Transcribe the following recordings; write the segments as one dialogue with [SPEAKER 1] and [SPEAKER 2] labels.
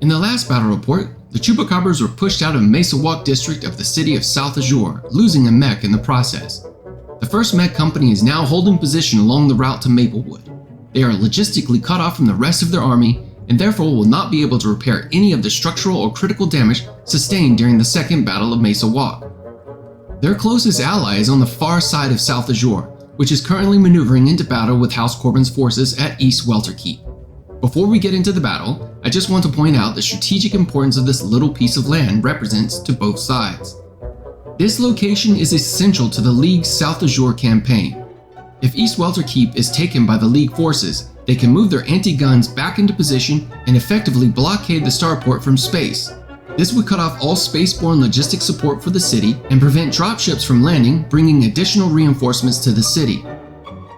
[SPEAKER 1] In the last battle report, the Chupacabras were pushed out of Mesa Walk district of the city of South Azure, losing a mech in the process. The first mech company is now holding position along the route to Maplewood. They are logistically cut off from the rest of their army and therefore will not be able to repair any of the structural or critical damage sustained during the second Battle of Mesa Walk. Their closest ally is on the far side of South Azure, which is currently maneuvering into battle with House Corbin's forces at East Welterkeep. Before we get into the battle, I just want to point out the strategic importance of this little piece of land represents to both sides. This location is essential to the League's South Azure campaign. If East Welterkeep is taken by the League forces, they can move their anti-guns back into position and effectively blockade the starport from space. This would cut off all spaceborne logistic support for the city and prevent dropships from landing, bringing additional reinforcements to the city.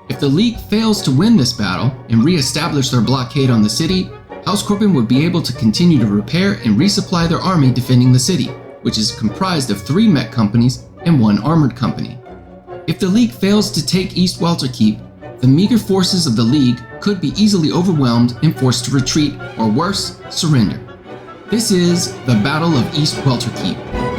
[SPEAKER 1] If the League fails to win this battle and re-establish their blockade on the city, House Corbin would be able to continue to repair and resupply their army defending the city, which is comprised of 3 mech companies and 1 armored company. If the League fails to take East Welterkeep, the meager forces of the League could be easily overwhelmed and forced to retreat, or worse, surrender. This is the Battle of East Welterkeep.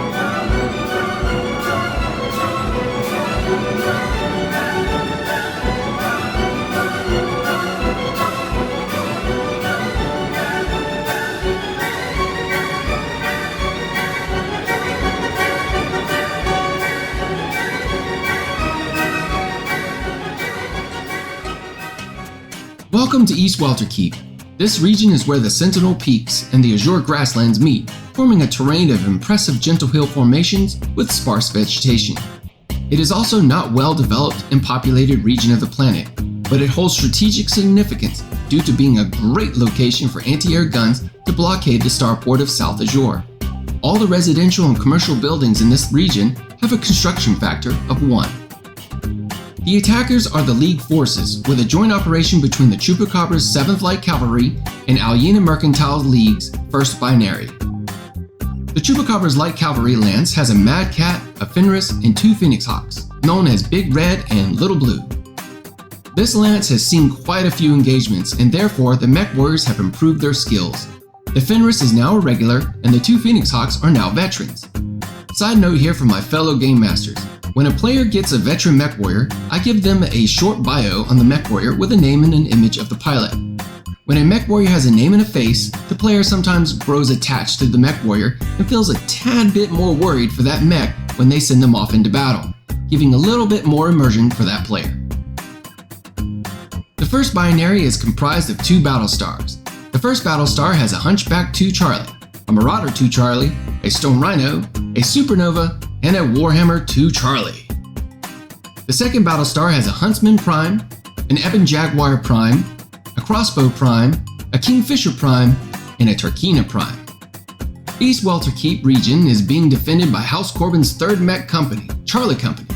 [SPEAKER 1] Welcome to East Welterkeep. This region is where the Sentinel Peaks and the Azure Grasslands meet, forming a terrain of impressive gentle hill formations with sparse vegetation. It is also not well developed and populated region of the planet, but it holds strategic significance due to being a great location for anti-air guns to blockade the starport of South Azure. All the residential and commercial buildings in this region have a construction factor of 1. The attackers are the League forces, with a joint operation between the Chupacabra's 7th Light Cavalry and Alyina Mercantile League's 1st Binary. The Chupacabra's Light Cavalry lance has a Mad Cat, a Fenris, and 2 Phoenix Hawks, known as Big Red and Little Blue. This lance has seen quite a few engagements, and therefore the mech warriors have improved their skills. The Fenris is now a regular, and the 2 Phoenix Hawks are now veterans. Side note here from my fellow game masters. When a player gets a veteran mech warrior, I give them a short bio on the mech warrior with a name and an image of the pilot. When a mech warrior has a name and a face, the player sometimes grows attached to the mech warrior and feels a tad bit more worried for that mech when they send them off into battle, giving a little bit more immersion for that player. The first binary is comprised of 2 battle stars. The first battle star has a Hunchback 2 Charlie, a Marauder 2 Charlie, a Stone Rhino, a Supernova, and a Warhammer 2 Charlie. The second battle star has a Huntsman Prime, an Ebon Jaguar Prime, a Crossbow Prime, a Kingfisher Prime, and a Turkina Prime. East Welterkeep region is being defended by House Corbin's 3rd Mech Company, Charlie Company.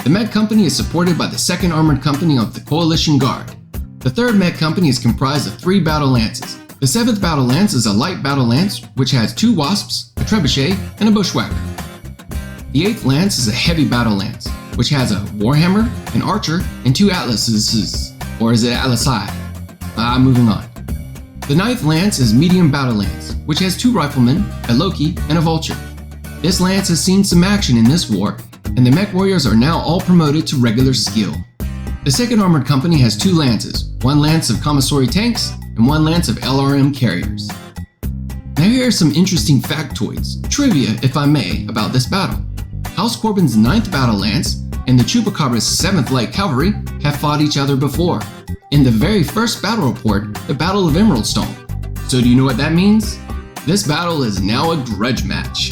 [SPEAKER 1] The Mech Company is supported by the 2nd Armored Company of the Coalition Guard. The 3rd Mech Company is comprised of 3 battle lances. The 7th Battle Lance is a light battle lance which has 2 Wasps, a Trebuchet, and a Bushwhacker. The 8th Lance is a heavy battle lance, which has a Warhammer, an Archer, and 2 Atlases, or is it Atlasai? Moving on. The 9th Lance is medium battle lance, which has 2 Riflemen, a Loki, and a Vulture. This lance has seen some action in this war, and the mech warriors are now all promoted to regular skill. The 2nd Armored Company has 2 lances, 1 lance of commissary tanks, and 1 lance of LRM carriers. Now here are some interesting factoids, trivia if I may, about this battle. House Corbin's 9th Battle Lance and the Chupacabra's 7th Light Cavalry have fought each other before, in the very first battle report, the Battle of Emerald Stone. So do you know what that means? This battle is now a grudge match.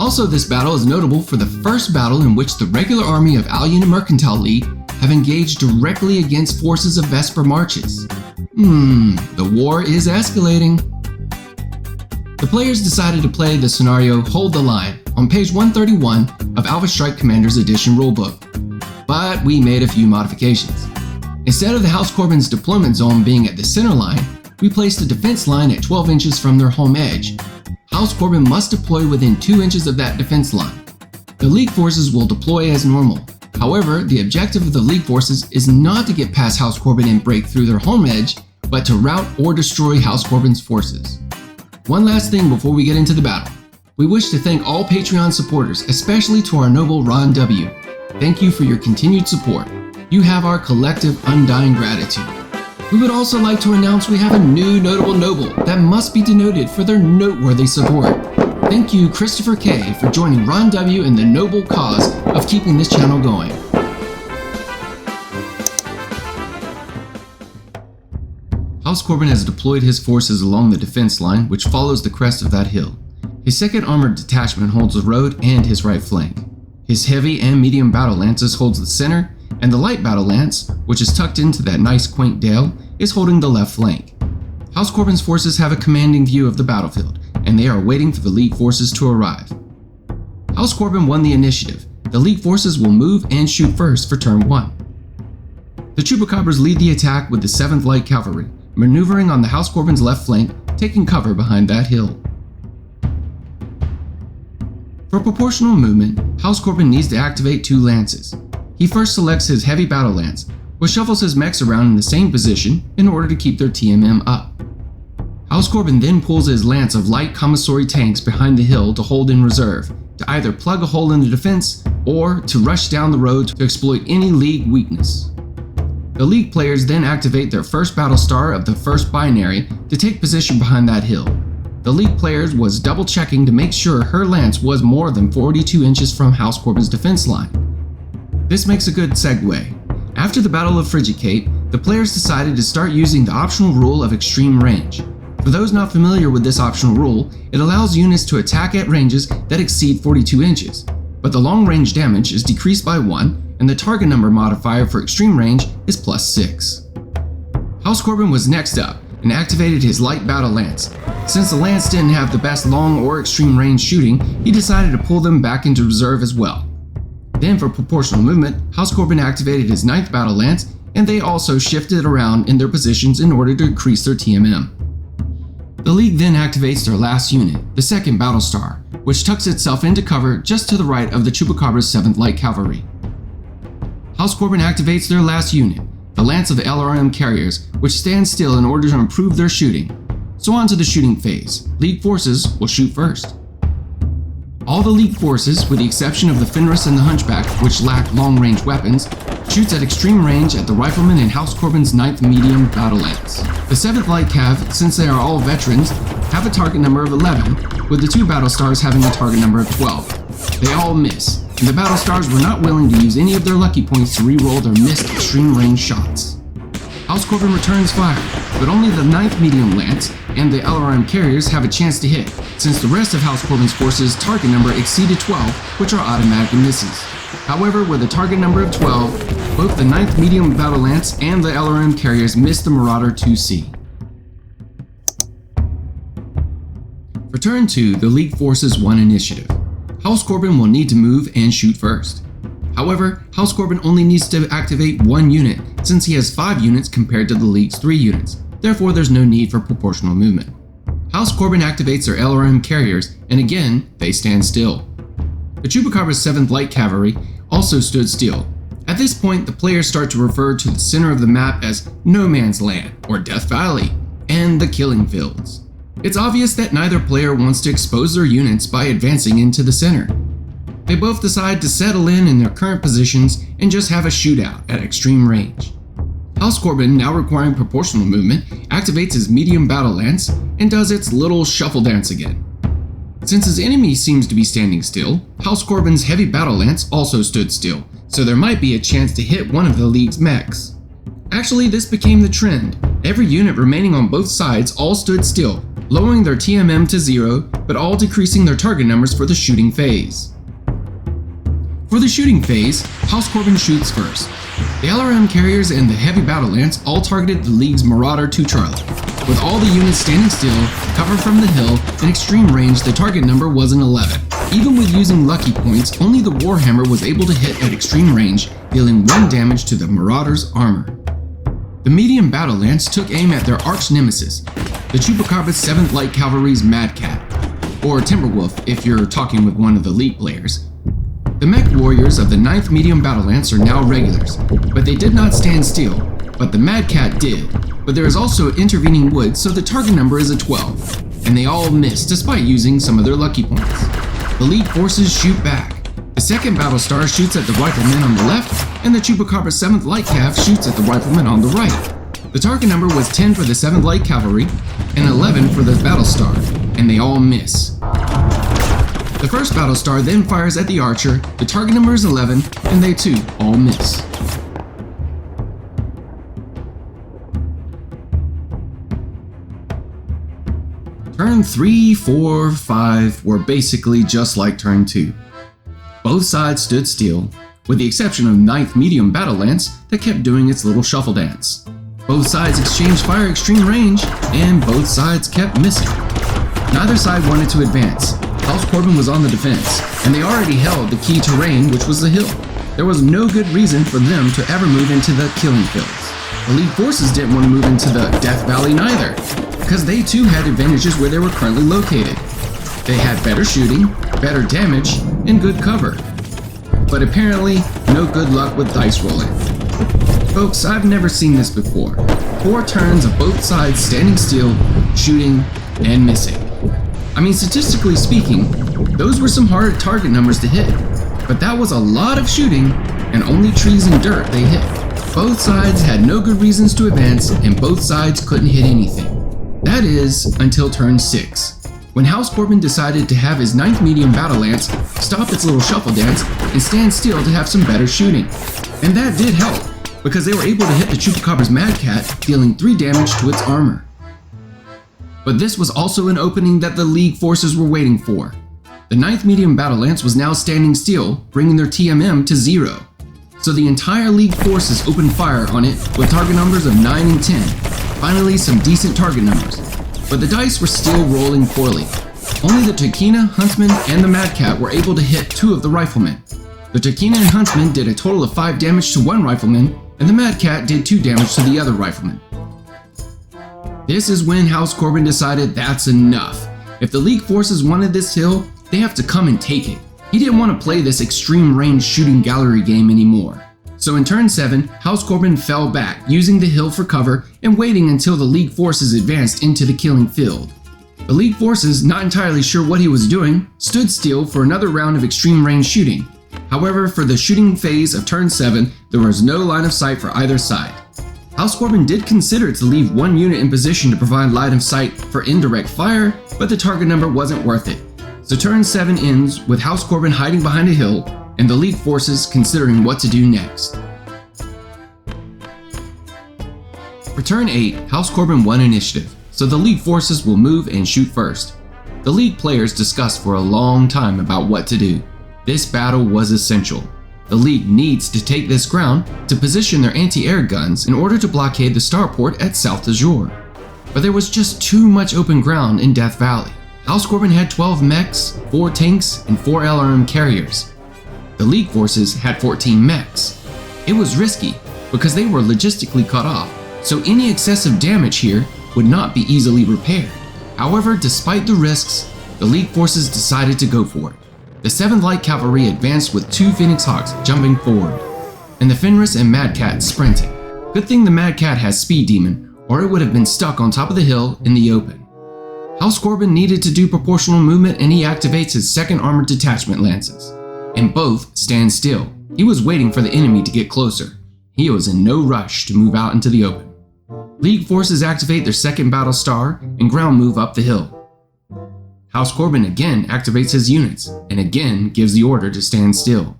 [SPEAKER 1] Also, this battle is notable for the first battle in which the regular army of Alyina Mercantile League have engaged directly against forces of Vesper Marches. The war is escalating. The players decided to play the scenario Hold the Line on page 131 of Alpha Strike Commander's Edition rulebook, but we made a few modifications. Instead of the House Corbin's deployment zone being at the center line, we placed a defense line at 12 inches from their home edge. House Corbin must deploy within 2 inches of that defense line. The League forces will deploy as normal. However, the objective of the League forces is not to get past House Corbin and break through their home edge, but to rout or destroy House Corbin's forces. One last thing before we get into the battle. We wish to thank all Patreon supporters, especially to our noble Ron W. Thank you for your continued support. You have our collective undying gratitude. We would also like to announce we have a new notable noble that must be denoted for their noteworthy support. Thank you, Christopher K., for joining Ron W. in the noble cause of keeping this channel going. House Corbin has deployed his forces along the defense line, which follows the crest of that hill. His 2nd Armored Detachment holds the road and his right flank. His heavy and medium battle lances holds the center, and the light battle lance, which is tucked into that nice quaint dale, is holding the left flank. House Corbin's forces have a commanding view of the battlefield, and they are waiting for the League forces to arrive. House Corbin won the initiative. The League forces will move and shoot first for turn 1. The Chupacabras lead the attack with the 7th Light Cavalry, maneuvering on the House Corbin's left flank, taking cover behind that hill. For proportional movement, House Corbin needs to activate 2 lances. He first selects his heavy battle lance, which shuffles his mechs around in the same position in order to keep their TMM up. House Corbin then pulls his lance of light commissary tanks behind the hill to hold in reserve, to either plug a hole in the defense or to rush down the road to exploit any League weakness. The League players then activate their first battle star of the first binary to take position behind that hill. The League players was double checking to make sure her lance was more than 42 inches from House Corbin's defense line. This makes a good segue. After the Battle of East, the players decided to start using the optional rule of extreme range. For those not familiar with this optional rule, it allows units to attack at ranges that exceed 42 inches, but the long range damage is decreased by 1, and the target number modifier for extreme range is +6. House Corbin was next up and activated his light battle lance. Since the lance didn't have the best long or extreme range shooting, he decided to pull them back into reserve as well. Then for proportional movement, House Corbin activated his 9th battle lance, and they also shifted around in their positions in order to increase their TMM. The League then activates their last unit, the 2nd Battle Star, which tucks itself into cover just to the right of the Chupacabra's 7th Light Cavalry. House Corbin activates their last unit, the Lance of the LRM Carriers, which stands still in order to improve their shooting. So on to the shooting phase. League forces will shoot first. All the League forces, with the exception of the Fenris and the Hunchback, which lack long-range weapons, shoots at extreme range at the Rifleman and House Corbin's 9th Medium Battle Lance. The 7th Light Cav, since they are all veterans, have a target number of 11, with the 2 Battle Stars having a target number of 12. They all miss, and the Battle Stars were not willing to use any of their lucky points to re-roll their missed extreme range shots. House Corbin returns fire, but only the 9th Medium Lance and the LRM Carriers have a chance to hit, since the rest of House Corbin's forces' target number exceeded 12, which are automatic misses. However, with a target number of 12, both the 9th Medium Battle Lance and the LRM Carriers missed the Marauder 2C. For turn 2, the League forces won initiative. House Corbin will need to move and shoot first. However, House Corbin only needs to activate 1 unit, since he has 5 units compared to the League's 3 units. Therefore, there's no need for proportional movement. House Corbin activates their LRM Carriers, and again, they stand still. The Chupacabra's 7th Light Cavalry also stood still. At this point, the players start to refer to the center of the map as No Man's Land, or Death Valley, and the Killing Fields. It's obvious that neither player wants to expose their units by advancing into the center. They both decide to settle in their current positions and just have a shootout at extreme range. House Corbin, now requiring proportional movement, activates his medium battle lance and does its little shuffle dance again. Since his enemy seems to be standing still, House Corbin's heavy battle lance also stood still, so there might be a chance to hit one of the League's mechs. Actually, this became the trend. Every unit remaining on both sides all stood still, lowering their TMM to 0, but all decreasing their target numbers for the shooting phase. For the shooting phase, House Corbin shoots first. The LRM Carriers and the Heavy Battle Lance all targeted the League's Marauder 2 Charlie. With all the units standing still, cover from the hill, and extreme range, the target number was an 11. Even with using lucky points, only the Warhammer was able to hit at extreme range, dealing 1 damage to the Marauder's armor. The Medium Battle Lance took aim at their arch nemesis, the Chupacabra's 7th Light Cavalry's Mad Cat, or Timberwolf if you're talking with one of the League players. The mech warriors of the 9th Medium Battle Lance are now regulars, but they did not stand still, but the Mad Cat did. But there is also intervening wood, so the target number is a 12. and they all miss despite using some of their lucky points. The League forces shoot back. The second battle star shoots at the rifleman on the left, and the Chupacabra 7th Light Cav shoots at the rifleman on the right. The target number was 10 for the 7th Light Cavalry and 11 for the battle star, and they all miss. The first battle star then fires at the archer, the target number is 11, and they too all miss. Turn 3, 4, 5 were basically just like turn 2. Both sides stood still, with the exception of 9th Medium Battle Lance that kept doing its little shuffle dance. Both sides exchanged fire extreme range, and both sides kept missing. Neither side wanted to advance. House Corbin was on the defense, and they already held the key terrain, which was the hill. There was no good reason for them to ever move into the killing fields. The League forces didn't want to move into the Death Valley neither, because they too had advantages where they were currently located. They had better shooting, better damage, and good cover. But apparently, no good luck with dice rolling. Folks, I've never seen this before. 4 turns of both sides standing still, shooting, and missing. I mean, statistically speaking, those were some hard target numbers to hit, but that was a lot of shooting, and only trees and dirt they hit. Both sides had no good reasons to advance, and both sides couldn't hit anything. That is, until turn 6, when House Corbin decided to have his 9th Medium Battle Lance stop its little shuffle dance and stand still to have some better shooting. And that did help, because they were able to hit the Chupacabra's Mad Cat, dealing 3 damage to its armor. But this was also an opening that the League forces were waiting for. The 9th Medium Battle Lance was now standing still, bringing their TMM to 0. So the entire League forces opened fire on it with target numbers of 9 and 10. Finally, some decent target numbers. But the dice were still rolling poorly. Only the Turkina, Huntsman, and the Mad Cat were able to hit 2 of the riflemen. The Turkina and Huntsman did a total of 5 damage to one rifleman, and the Mad Cat did 2 damage to the other rifleman. This is when House Corbin decided that's enough. If the League forces wanted this hill, they have to come and take it. He didn't want to play this extreme range shooting gallery game anymore. So in turn 7, House Corbin fell back, using the hill for cover and waiting until the League forces advanced into the killing field. The League forces, not entirely sure what he was doing, stood still for another round of extreme range shooting. However, for the shooting phase of turn 7, there was no line of sight for either side. House Corbin did consider to leave 1 unit in position to provide line of sight for indirect fire, but the target number wasn't worth it. So turn 7 ends with House Corbin hiding behind a hill, and the League forces considering what to do next. For turn 8, House Corbin won initiative, so the League forces will move and shoot first. The League players discussed for a long time about what to do. This battle was essential. The League needs to take this ground to position their anti-air guns in order to blockade the starport at South Azure. But there was just too much open ground in Death Valley. House Corbin had 12 mechs, 4 tanks, and 4 LRM carriers. The League forces had 14 mechs. It was risky because they were logistically cut off, so any excessive damage here would not be easily repaired. However, despite the risks, the League forces decided to go for it. The 7th Light Cavalry advanced with 2 Phoenix Hawks jumping forward, and the Fenris and Mad Cat sprinting. Good thing the Mad Cat has Speed Demon, or it would have been stuck on top of the hill in the open. House Corbin needed to do proportional movement, and he activates his 2nd Armored Detachment Lances. And both stand still. He was waiting for the enemy to get closer. He was in no rush to move out into the open. League forces activate their 2nd Battle Star and ground move up the hill. House Corbin again activates his units and again gives the order to stand still.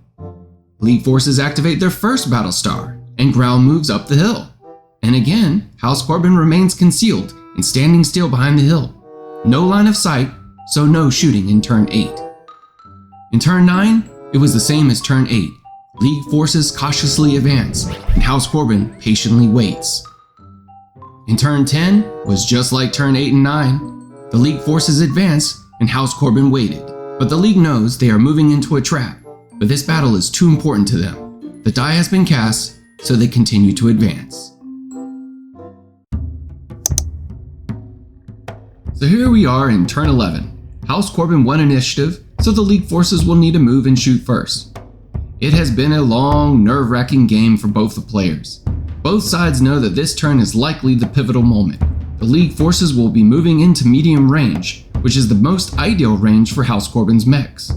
[SPEAKER 1] League forces activate their 1st Battle Star and ground moves up the hill. And again, House Corbin remains concealed and standing still behind the hill. No line of sight, so no shooting in turn 8. In turn 9, it was the same as turn 8. League forces cautiously advance, and House Corbin patiently waits. In turn 10 was just like turn 8 and 9. The League forces advanced, and House Corbin waited. But the League knows they are moving into a trap, but this battle is too important to them. The die has been cast, so they continue to advance. So here we are in turn 11. House Corbin won initiative, so the League forces will need to move and shoot first. It has been a long, nerve-wracking game for both the players. Both sides know that this turn is likely the pivotal moment. the League forces will be moving into medium range, which is the most ideal range for House Corbin's mechs.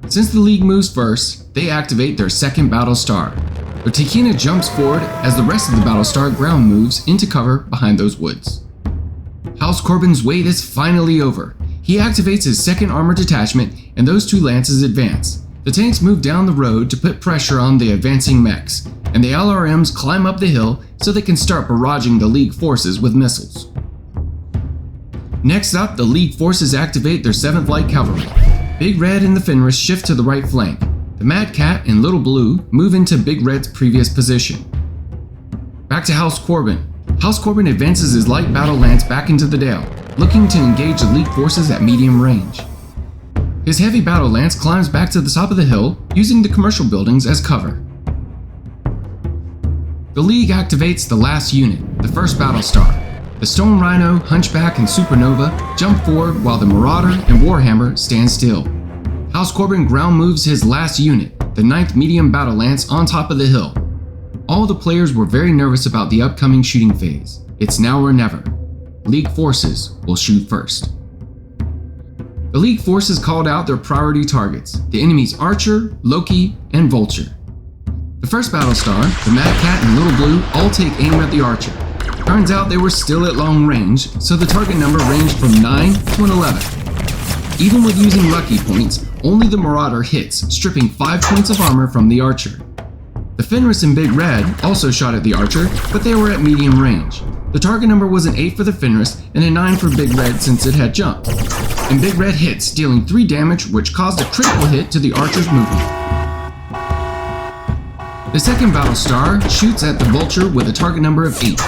[SPEAKER 1] Since the League moves first, they activate their second battle star. The Takina jumps forward as the rest of the battle star ground moves into cover behind those woods. House Corbin's wait is finally over. He activates his second armor detachment and those two lances advance. The tanks move down the road to put pressure on the advancing mechs, and the LRMs climb up the hill so they can start barraging the League forces with missiles. Next up, the League forces activate their 7th Light Cavalry. Big Red and the Fenris shift to the right flank. The Mad Cat and Little Blue move into Big Red's previous position. Back to House Corbin. House Corbin advances his light battle lance back into the dale, looking to engage the League forces at medium range. His heavy battle lance climbs back to the top of the hill, using the commercial buildings as cover. The League activates the last unit, the first battle star. The Stone Rhino, Hunchback, and Supernova jump forward while the Marauder and Warhammer stand still. House Corbin ground moves his last unit, the 9th Medium Battle Lance, on top of the hill. All the players were very nervous about the upcoming shooting phase. It's now or never. League forces will shoot first. The League forces called out their priority targets, the enemy's Archer, Loki, and Vulture. The first battle star, the Mad Cat and Little Blue, all take aim at the Archer. Turns out they were still at long range, so the target number ranged from 9 to an 11. Even with using lucky points, only the Marauder hits, stripping 5 points of armor from the Archer. The Fenris and Big Red also shot at the Archer, but they were at medium range. The target number was an 8 for the Fenris and a 9 for Big Red since it had jumped. And Big Red hits, dealing 3 damage, which caused a critical hit to the Archer's movement. The second battle star shoots at the Vulture with a target number of 8.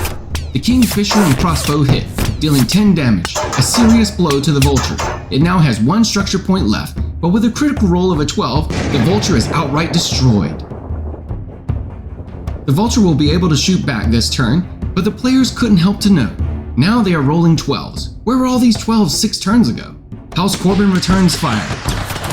[SPEAKER 1] The Kingfisher and Crossbow hit, dealing 10 damage, a serious blow to the Vulture. It now has 1 structure point left, but with a critical roll of a 12, the Vulture is outright destroyed. The Vulture will be able to shoot back this turn, but the players couldn't help to note. Now they are rolling 12s. Where were all these 12s 6 turns ago? House Corbin returns fire.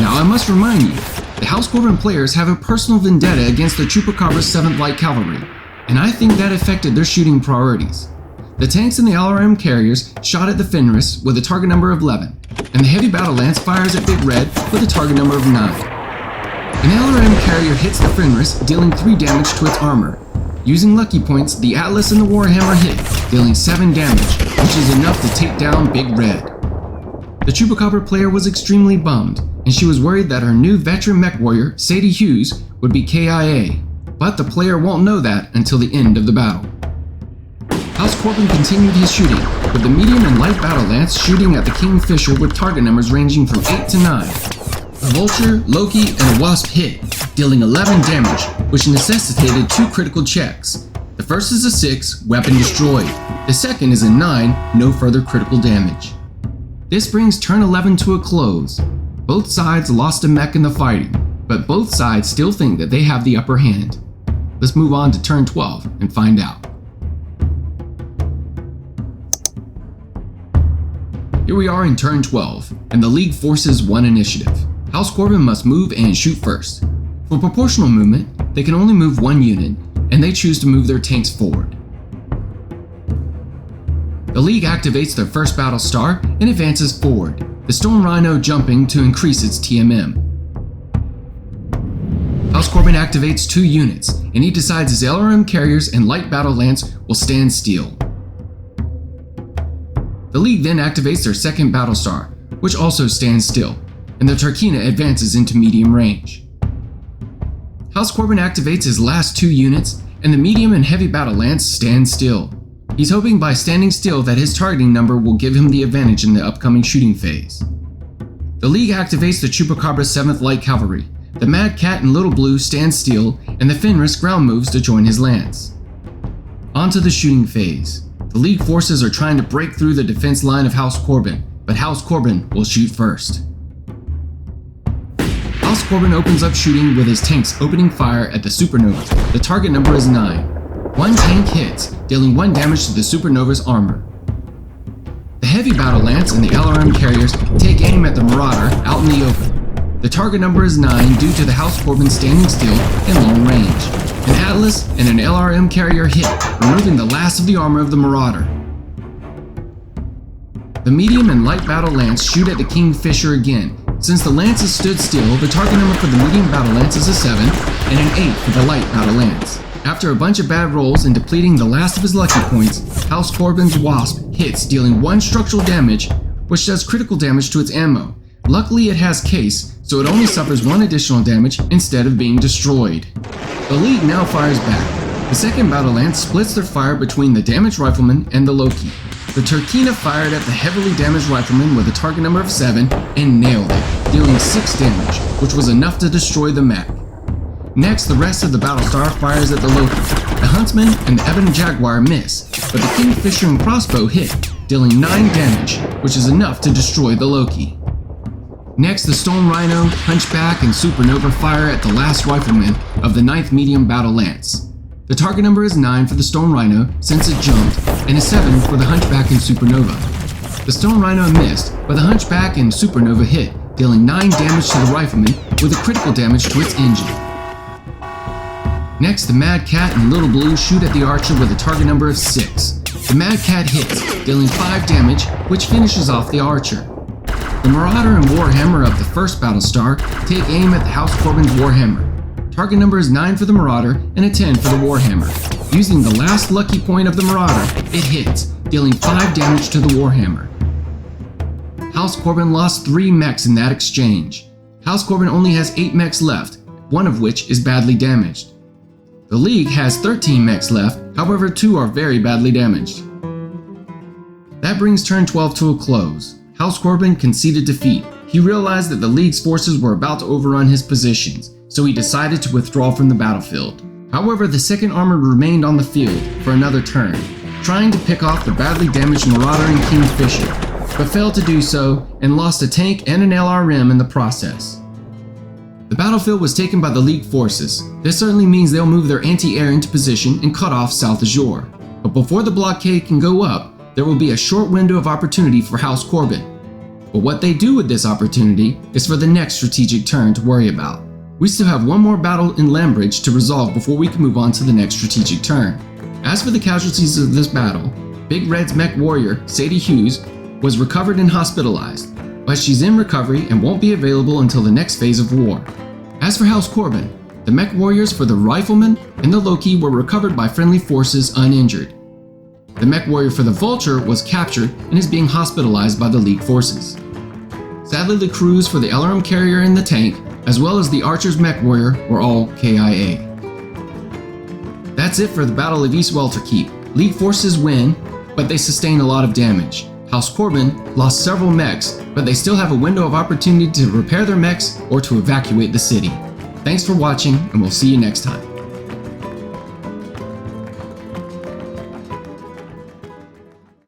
[SPEAKER 1] Now I must remind you, the House Corbin players have a personal vendetta against the Chupacabra's 7th Light Cavalry, and I think that affected their shooting priorities. The tanks and the LRM carriers shot at the Fenris with a target number of 11, and the heavy battle lance fires at Big Red with a target number of 9. An LRM carrier hits the Fenris, dealing 3 damage to its armor. Using lucky points, the Atlas and the Warhammer hit, dealing 7 damage, which is enough to take down Big Red. The Chupacabra player was extremely bummed, and she was worried that her new veteran mech warrior, Sadie Hughes, would be KIA, but the player won't know that until the end of the battle. House Corbin continued his shooting, with the medium and light battle lance shooting at the Kingfisher with target numbers ranging from 8 to 9. A Vulture, Loki, and a Wasp hit, dealing 11 damage, which necessitated 2 critical checks. The first is a 6, weapon destroyed. The second is a 9, no further critical damage. This brings turn 11 to a close. Both sides lost a mech in the fighting, but both sides still think that they have the upper hand. Let's move on to turn 12 and find out. Here we are in turn 12, and the League forces 1 initiative. House Corbin must move and shoot first. For proportional movement, they can only move 1 unit, and they choose to move their tanks forward. The League activates their first battle star and advances forward, the Stone Rhino jumping to increase its TMM. House Corbin activates 2 units, and he decides his LRM carriers and light battle lance will stand still. The League then activates their second battle star, which also stands still, and the Turkina advances into medium range. House Corbin activates his last 2 units, and the medium and heavy battle lance stand still. He's hoping by standing still that his targeting number will give him the advantage in the upcoming shooting phase. The League activates the Chupacabra's 7th Light Cavalry. The Mad Cat and Little Blue stand still, and the Fenris ground moves to join his lance. On to the shooting phase. The League forces are trying to break through the defense line of House Corbin, but House Corbin will shoot first. House Corbin opens up shooting with his tanks opening fire at the Supernova. The target number is 9. 1 tank hits, dealing 1 damage to the Supernova's armor. The heavy battle lance and the LRM carriers take aim at the Marauder out in the open. The target number is 9 due to the House Corbin standing still in long range. An Atlas and an LRM carrier hit, removing the last of the armor of the Marauder. The medium and light battle lance shoot at the Kingfisher again. Since the lances stood still, the target number for the medium battle lance is a 7 and an 8 for the light battle lance. After a bunch of bad rolls and depleting the last of his lucky points, House Corbin's Wasp hits, dealing 1 structural damage, which does critical damage to its ammo. Luckily it has case, so it only suffers 1 additional damage instead of being destroyed. The League now fires back. The second battle lance splits their fire between the damaged rifleman and the Loki. The Turkina fired at the heavily damaged rifleman with a target number of 7 and nailed it, dealing 6 damage, which was enough to destroy the mech. Next, the rest of the Battlestar fires at the Loki. The Huntsman and the Ebon Jaguar miss, but the Kingfisher and crossbow hit, dealing 9 damage, which is enough to destroy the Loki. Next, the Stone Rhino, Hunchback, and Supernova fire at the last rifleman of the 9th Medium Battle Lance. The target number is 9 for the Stone Rhino since it jumped, and a 7 for the Hunchback and Supernova. The Stone Rhino missed, but the Hunchback and Supernova hit, dealing 9 damage to the rifleman with a critical damage to its engine. Next, the Mad Cat and Little Blue shoot at the Archer with a target number of 6. The Mad Cat hits, dealing 5 damage, which finishes off the Archer. The Marauder and Warhammer of the first Battlestar take aim at the House Corbin's Warhammer. Target number is 9 for the Marauder and a 10 for the Warhammer. Using the last lucky point of the Marauder, it hits, dealing 5 damage to the Warhammer. House Corbin lost 3 mechs in that exchange. House Corbin only has 8 mechs left, one of which is badly damaged. The League has 13 mechs left, however 2 are very badly damaged. That brings turn 12 to a close. House Corbin conceded defeat. He realized that the League's forces were about to overrun his positions, so he decided to withdraw from the battlefield. However, the 2nd Armored remained on the field for another turn, trying to pick off the badly damaged Marauder and Kingfisher, but failed to do so and lost a tank and an LRM in the process. The battlefield was taken by the League forces. This certainly means they'll move their anti-air into position and cut off South Azure. But before the blockade can go up, there will be a short window of opportunity for House Corbin. But what they do with this opportunity is for the next strategic turn to worry about. We still have one more battle in Lambridge to resolve before we can move on to the next strategic turn. As for the casualties of this battle, Big Red's mech warrior, Sadie Hughes, was recovered and hospitalized, but she's in recovery and won't be available until the next phase of war. As for House Corbin, the mech warriors for the Rifleman and the Loki were recovered by friendly forces uninjured. The mech warrior for the Vulture was captured and is being hospitalized by the League forces. Sadly, the crews for the LRM carrier and the tank, as well as the Archer's mech warrior, were all KIA. That's it for the Battle of East Welterkeep. League forces win, but they sustain a lot of damage. House Corbin lost several mechs, but they still have a window of opportunity to repair their mechs or to evacuate the city. Thanks for watching, and we'll see you next time.